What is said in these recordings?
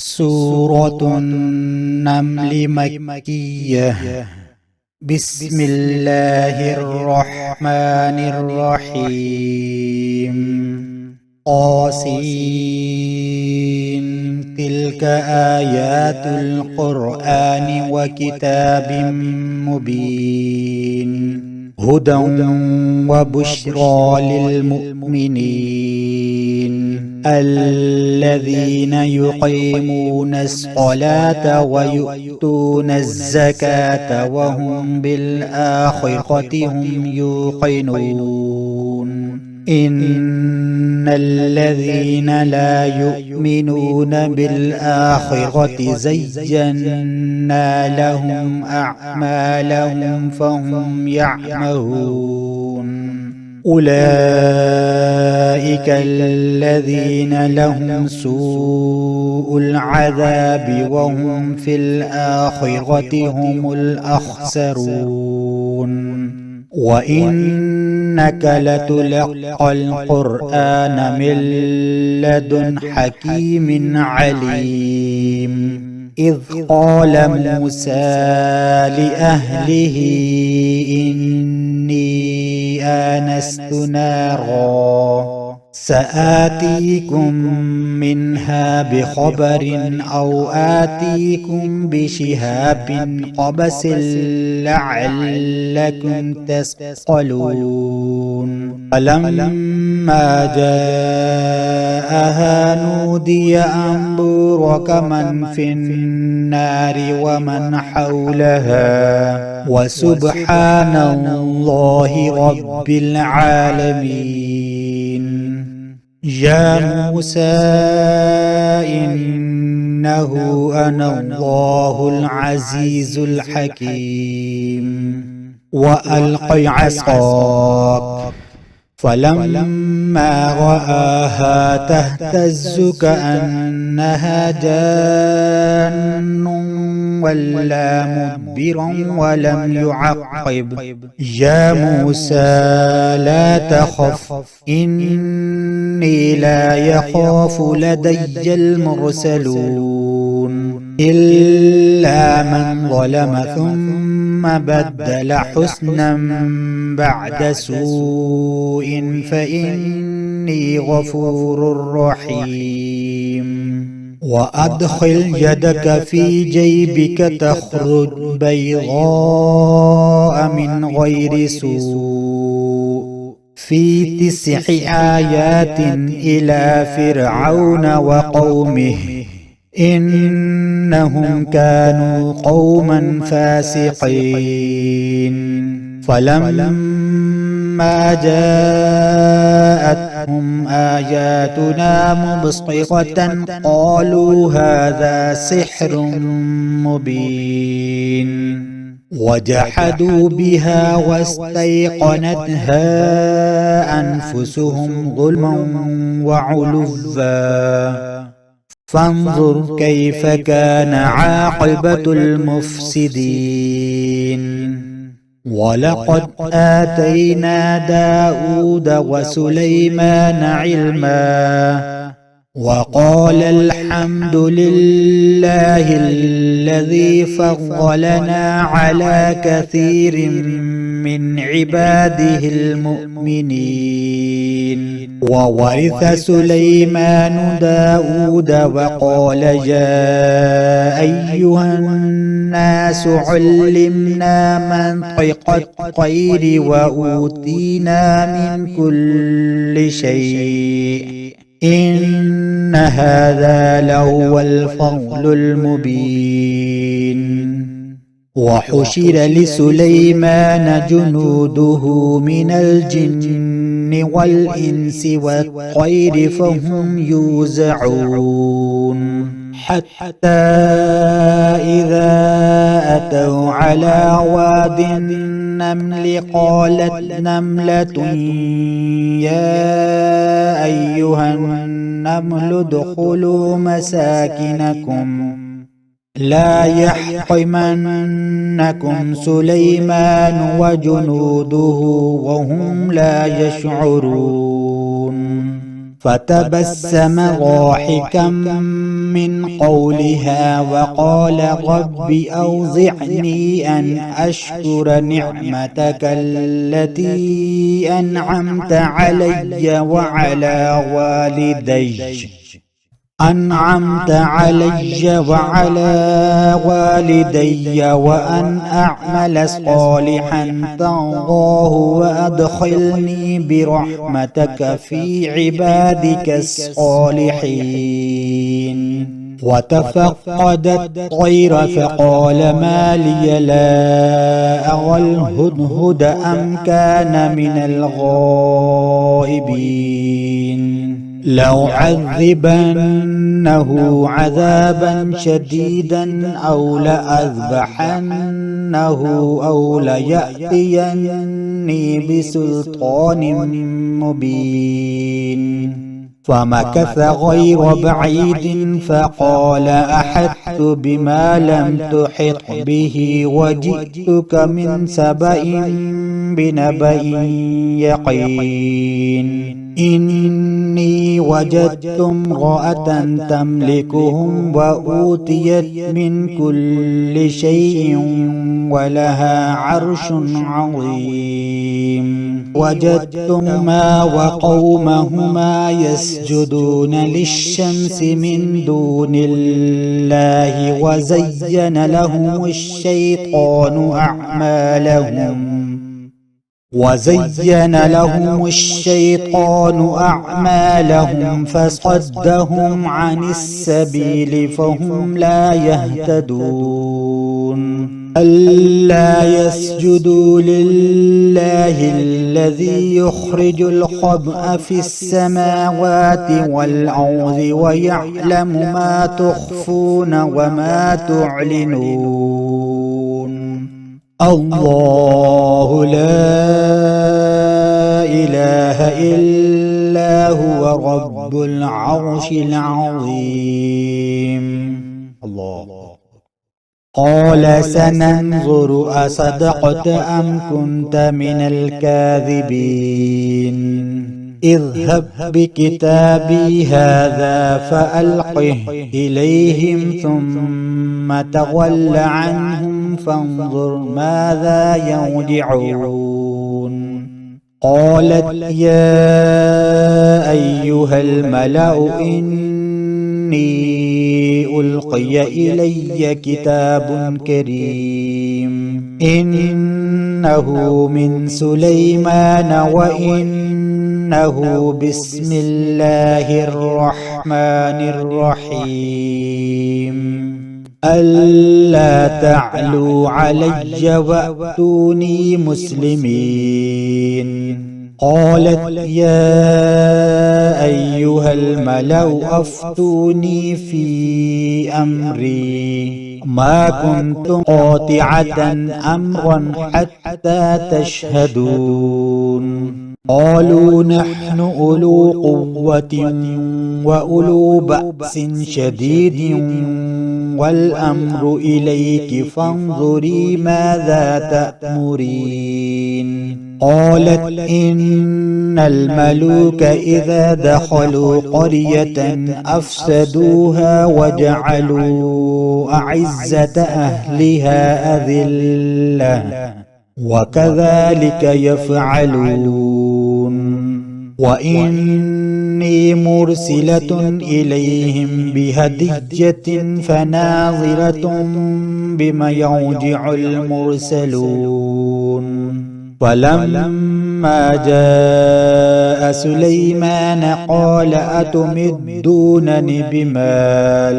سورة النمل مكية. بسم الله الرحمن الرحيم. قاسين تلك آيات القرآن وكتاب مبين هدى وبشرى للمؤمنين الذين يقيمون الصلاة ويؤتون الزكاة وهم بالآخرة هم يوقنون. إن الذين لا يؤمنون بالآخرة زينا لهم أعمالهم فهم يعمهون. أولئك الذين لهم سوء العذاب وهم في الآخرة هم الأخسرون. وإنك لتلقى القرآن من لدن حكيم عليم. إذ قال موسى لأهله إني آنست نارا سآتيكم منها بخبر أو آتيكم بشهاب قبس لعلكم تثقلون. فلما جاءها نودي أن بورك من في النار ومن حولها وسبحان الله رب العالمين. يا موسى إنه أنا الله العزيز الحكيم. وألق عصاك فلما رآها تهتز كأنها جان ولا مدبرا ولم يعقب. يا موسى لا تخف إني لا يخاف لدي المرسلون إلا من ظلم ثم بدل حسنا بعد سوء فإني غفور رحيم. وأدخل يدك في جيبك تخرج بيضاء من غير سوء في 9 آيات إلى فرعون وقومه إنهم كانوا قوما فاسقين. فلما جاءتهم آياتنا مبصرة قالوا هذا سحر مبين. وجحدوا بها واستيقنتها أنفسهم ظلما وعلوا فانظر كيف كان عاقبة المفسدين. ولقد آتينا داود وسليمان علما وقال الحمد لله الذي فضلنا على كثير من عباده المؤمنين. وورث سليمان داود وقال يا أيها الناس علمنا منطق الطير وأوتينا من كل شيء إن هذا لهو الفضل المبين. وحشر لسليمان جنوده من الجن والإنس والطير فهم يوزعون. حتى إذا أتوا على واد النمل قالت نملة يا أيها النمل ادخلوا مساكنكم لا يحطمنكم سليمان وجنوده وهم لا يشعرون. فتبسم ضاحكا من قولها وقال رب أوزعني أن أشكر نعمتك التي أنعمت علي وعلى والدي وأن أعمل صالحا ترضاه وأدخلني برحمتك في عبادك الصالحين. وتفقد الطير فقال ما لي لا أرى الهدهد أم كان من الغائبين لأعذبنه عذابا شديدا أو لأذبحنه أو ليأتيني بسلطان مبين. فمكث غير بعيد فقال أحطت بما لم تحط به وجئتك من سبأ بنبأ يقين. إني وجدت امرأة تملكهم وأوتيت من كل شيء ولها عرش عظيم. وجدتهما وقومهما يسجدون للشمس من دون الله وزين لهم الشيطان أعمالهم فصدهم عن السبيل فهم لا يهتدون. ألا يسجدوا لله الذي يخرج الخبأ في السماوات والأرض ويعلم ما تخفون وما تعلنون. الله لا إله إلا هو رب العرش العظيم. الله. قال سننظر أصدقت أم كنت من الكاذبين. اذهب بكتابي هذا فألقه إليهم ثم تول عنهم فانظر ماذا يرجعون. قالت يا أيها الملأ إني ألقي إلي كتاب كريم إنه من سليمان وإنه بسم الله الرحمن الرحيم. ألا تعلوا علي وأتوني مسلمين. قالت يا أيها الملأ أفتوني في أمري ما كنت قاطعة أمرا حتى تشهدون. قالوا نحن أولو قوة وأولو بأس شديد والأمر إليك فانظري ماذا تأمرين. قالت إن الملوك إذا دخلوا قرية أفسدوها وجعلوا أعزة أهلها أذلة وكذلك يفعلون. وإني مرسلة إليهم بهدية فناظرة بما يرجع المرسلون. فلما جاء سليمان قال أتمدونني بمال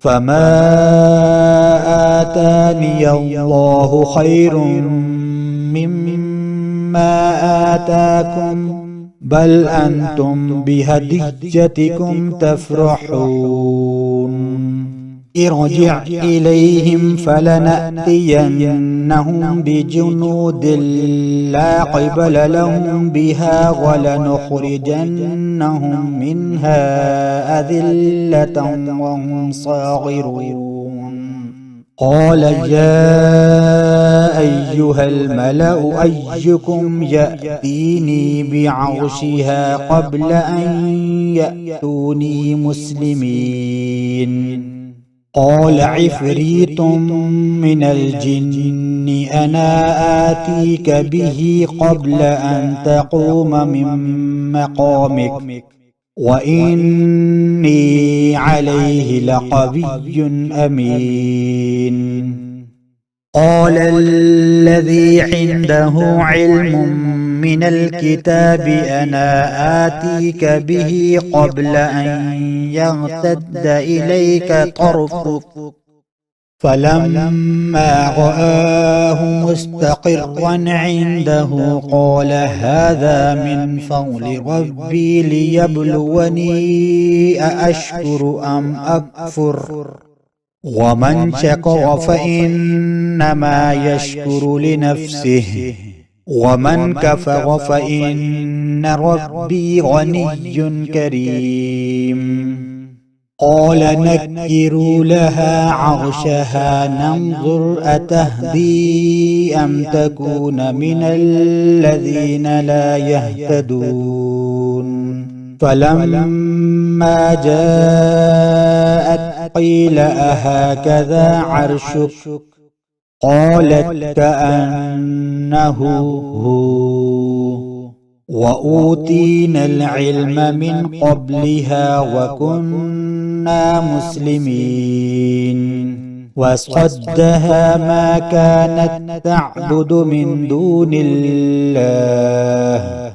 فما آتاني الله خير مما آتاكم بل أنتم بهديتكم تفرحون. ارجع إليهم فلنأتينهم بجنود لا قبل لهم بها ولنخرجنهم منها أذلة وهم صاغرون. قال يا أيها الملأ أيكم يأتيني بعرشها قبل أن يأتوني مسلمين قال عفريت من الجن أنا آتيك به قبل أن تقوم من مقامك وإني عليه لقوي أمين. قال الذي عنده علم من الكتاب أنا آتيك به قبل أن يرتد إليك طرفك فلما رآه مستقرا عنده قال هذا من فضل ربي ليبلوني أأشكر أم أكفر ومن شكر فإنما يشكر لنفسه ومن كفر فإن ربي غني كريم. قال نكروا لها عرشها ننظر أتهدي أم تكون من الذين لا يهتدون. فلما جاءت قيل أهكذا عرشك قالت كأنه هو وأوتينا العلم من قبلها وكنا مسلمين. وصدها ما كانت تعبد من دون الله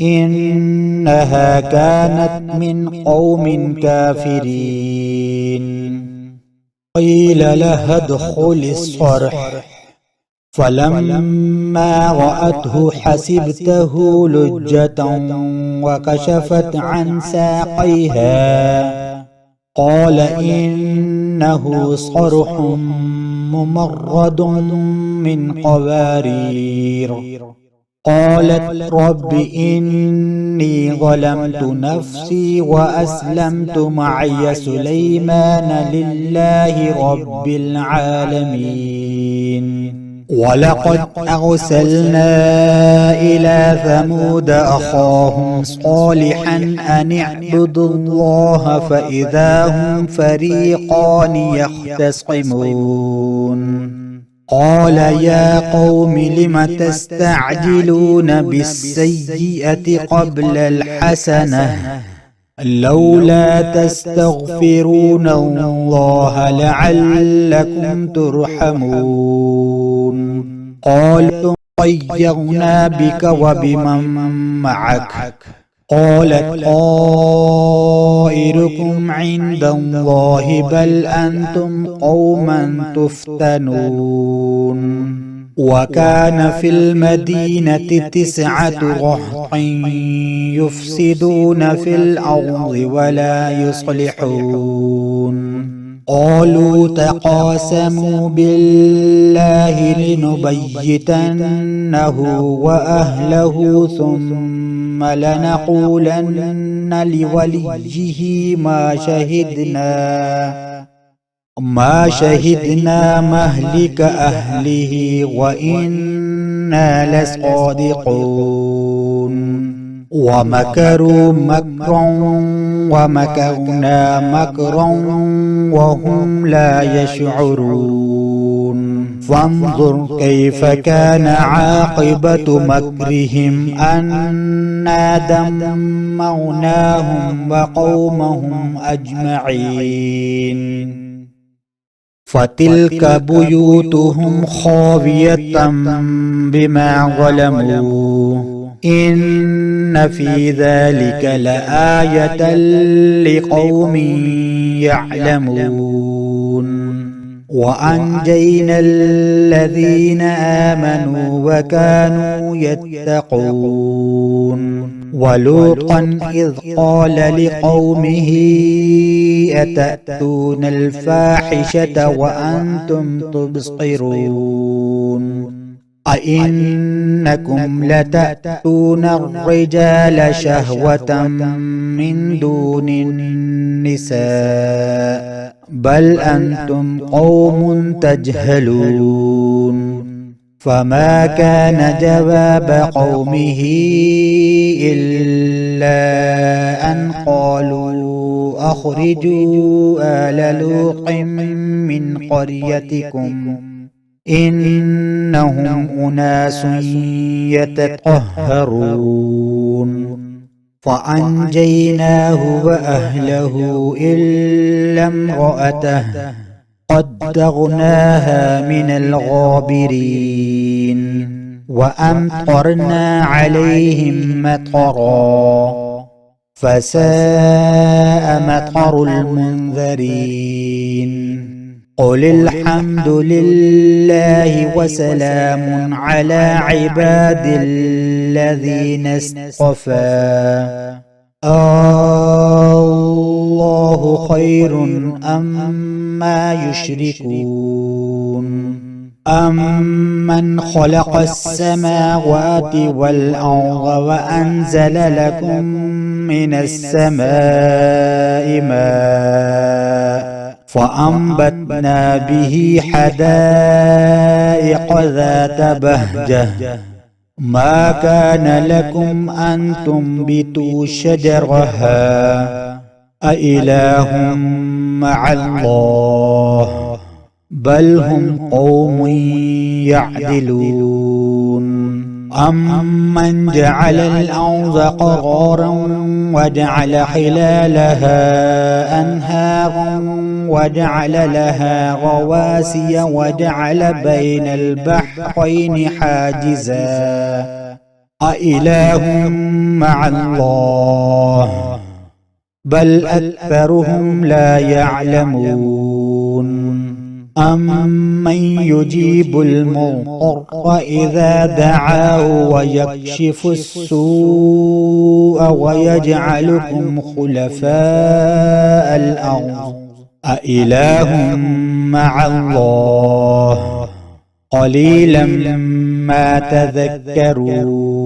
إنها كانت من قوم كافرين. قيل لها ادخل الصرح فلما رأته حسبته لجة وكشفت عن ساقيها قال إنه صرح ممرد من قوارير. قالت رب إني ظلمت نفسي وأسلمت معي سليمان لله رب العالمين. ولقد أرسلنا إلى ثمود أخاهم صالحا أن اعبدوا الله فإذا هم فريقان يختصمون. قال يا قوم لم تستعجلون بالسيئة قبل الحسنة لولا تستغفرون الله لعلكم ترحمون. قالوا طيرنا بك وبمن معك قالت طائركم عند الله بل أنتم قوما تفتنون. وكان في المدينة 9 رهط يفسدون في الأرض ولا يصلحون. قالوا تقاسموا بالله لنبيتنه وأهله ثم لنقولن لوليه ما شهدنا مهلك أهله وإنا لصادقون. ومكروا مكرا ومكرنا مكرا وهم لا يشعرون. فانظر كيف كان عاقبة مكرهم أنا دمرناهم وقومهم أجمعين. فتلك بيوتهم خاوية بما ظلموا إن في ذلك لآية لقوم يعلمون. وأنجينا الذين آمنوا وكانوا يتقون. ولوطا إذ قال لقومه أتأتون الفاحشة وأنتم تبصرون أئنكم لتأتون الرجال شهوة من دون النساء بل أنتم قوم تجهلون. فما كان جواب قومه إلا أن قالوا أخرجوا آل لوط من قريتكم إنهم أناس يتطهرون. فأنجيناه وأهله إلا امرأته قدرناها من الغابرين. وأمطرنا عليهم مطرا فساء مطر المنذرين. قل الحمد لله وسلام على عباد الذين اصطفى الله خير أما يشركون. أمن خلق السماوات والأرض وأنزل لكم من السماء ماء فأنبتنا به حدائق ذات بهجة ما كان لكم أن تنبتوا شجرها أإله مع الله بل هم قوم يعدلون. أمن جعل الأرض قرارا وجعل خلالها أنهارا وجعل لها رواسي وجعل بين البحرين حاجزا أإله مع الله بل أكثرهم لا يعلمون. أمن يجيب المضطر إذا دعاه ويكشف السوء ويجعلكم خلفاء الأرض أإله مع الله قليلا ما تذكرون.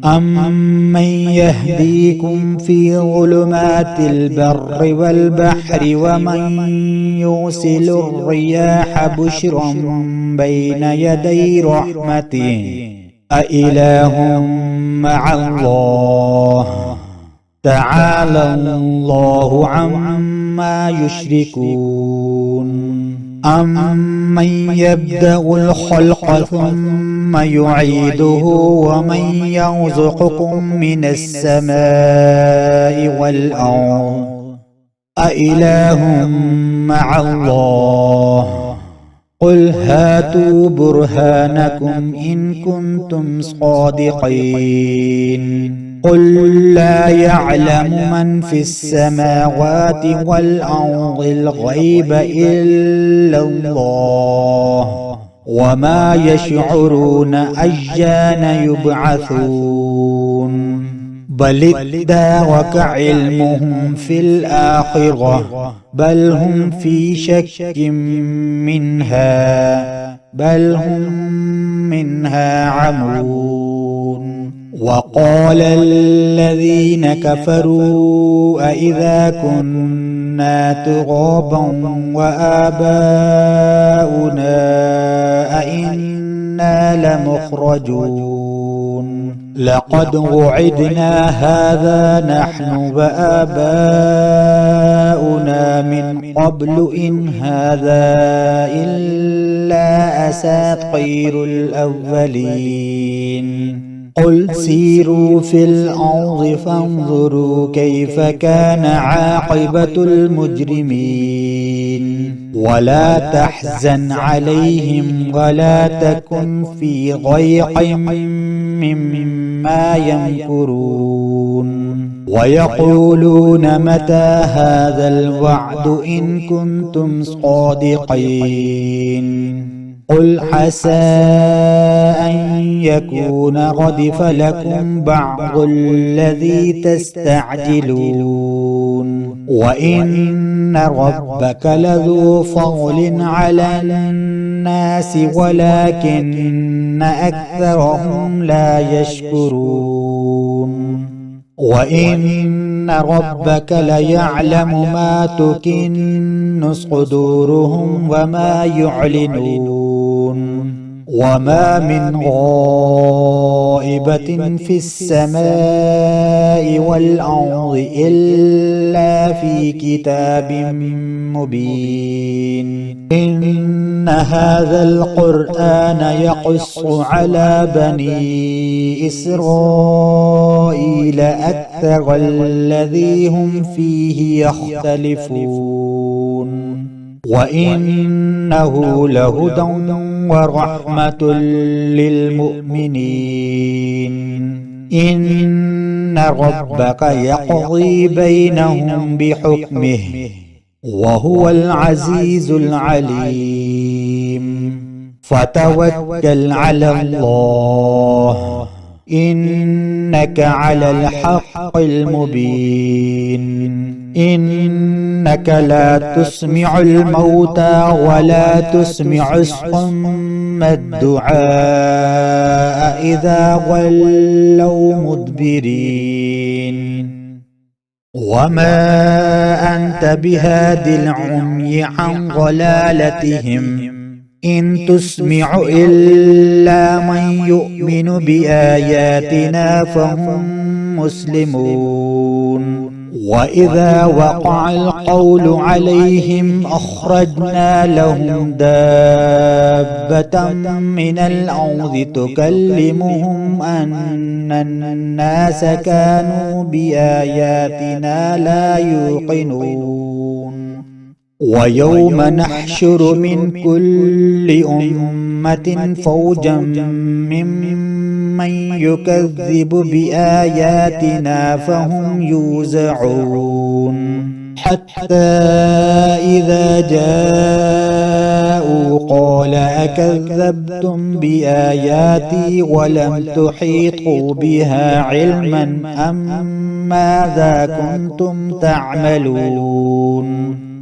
أمن يهديكم في ظلمات البر والبحر ومن يرسل الرياح بشرا بين يدي رحمته أإله مع الله تعالى الله عما يشركون. أمن يبدأ الخلق ثم يعيده ومن يرزقكم من السماء والأرض أإله مع الله قل هاتوا برهانكم إن كنتم صادقين. قل لا يعلم من في السماوات والأرض الغيب إلا الله وما يشعرون أيان يبعثون. بل ادارك علمهم في الآخرة بل هم في شك منها عمون. وقال الذين كفروا أئذا كنا ترابا وآباؤنا أئنا لمخرجون. لقد وعدنا هذا نحن وآباؤنا من قبل إن هذا إلا أساطير الأولين. قل سيروا في الأرض فانظروا كيف كان عاقبة المجرمين. ولا تحزن عليهم ولا تكن في ضيق مما يمكرون. ويقولون متى هذا الوعد إن كنتم صادقين. قل عسى أن يكون ردف لكم بعض الذي تستعجلون وإن ربك لذو فضل على الناس ولكن أكثرهم لا يشكرون وإن ربك ليعلم ما تكن صدورهم وما يعلنون وما من غائبة في السماء والأرض إلا في كتاب مبين إن هذا القرآن يقص على بني إسرائيل أكثر الذي هم فيه يختلفون وإنه لهدى ورحمة للمؤمنين إن ربك يقضي بينهم بحكمه وهو العزيز العليم فتوكل على الله إنك على الحق المبين إنك لا تسمع الموتى ولا تسمع الصم الدعاء إذا ولوا مدبرين وما أنت بهاد العمي عن ضلالتهم إن تسمع إلا من يؤمن بآياتنا فهم مسلمون وإذا وقع القول عليهم أخرجنا لهم دابة من الأرض تكلمهم أن الناس كانوا بآياتنا لا يوقنون ويوم نحشر من كل أمة فوجا ممن يكذب بآياتنا فهم يوزعون حتى إذا جاءوا قال أكذبتم بآياتي ولم تحيطوا بها علما أم ماذا كنتم تعملون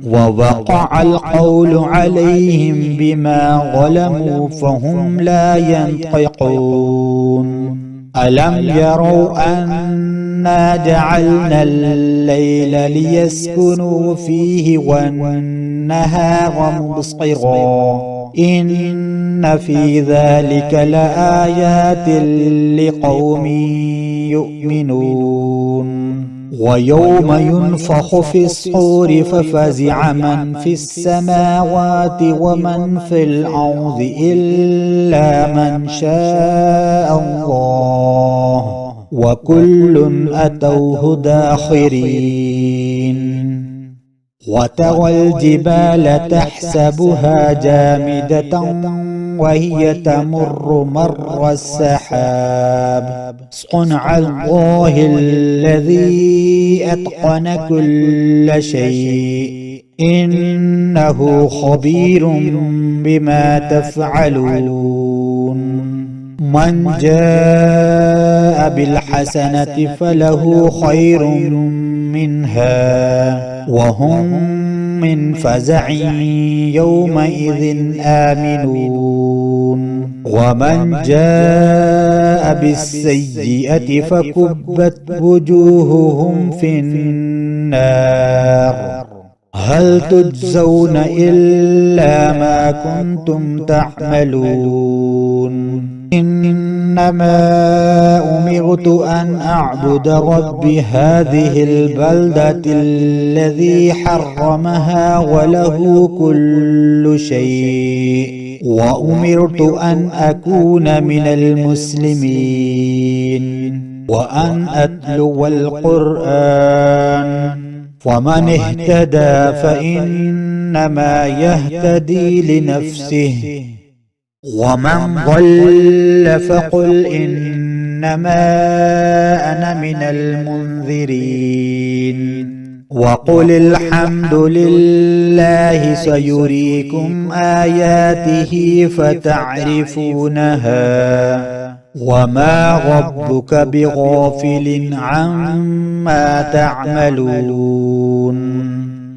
ووقع القول عليهم بما ظلموا فهم لا ينطقون ألم يروا أنا جعلنا الليل ليسكنوا فيه والنهار مبصرا إن في ذلك لآيات لقوم يؤمنون ويوم ينفخ في الصور ففزع من في السماوات ومن في الأرض إلا من شاء الله وكل أتوه داخرين وترى الجبال تحسبها جامدة وهي تمر مر السحاب صنع الله الذي أتقن كل شيء إنه خبير بما تفعلون من جاء بالحسنة فله خير منها وهم من فزع يومئذ آمنون ومن جاء بالسيئة فكبت وجوههم في النار هل تجزون إلا ما كنتم تعملون إنما أمرت أن أعبد رب هذه البلدة الذي حرمها وله كل شيء وأمرت أن أكون من المسلمين وأن أتلو القرآن فمن اهتدى فإنما يهتدي لنفسه ومن ضل فقل إنما أنا من المنذرين وقل الحمد لله سيريكم آياته فتعرفونها وما ربك بغافل عما تعملون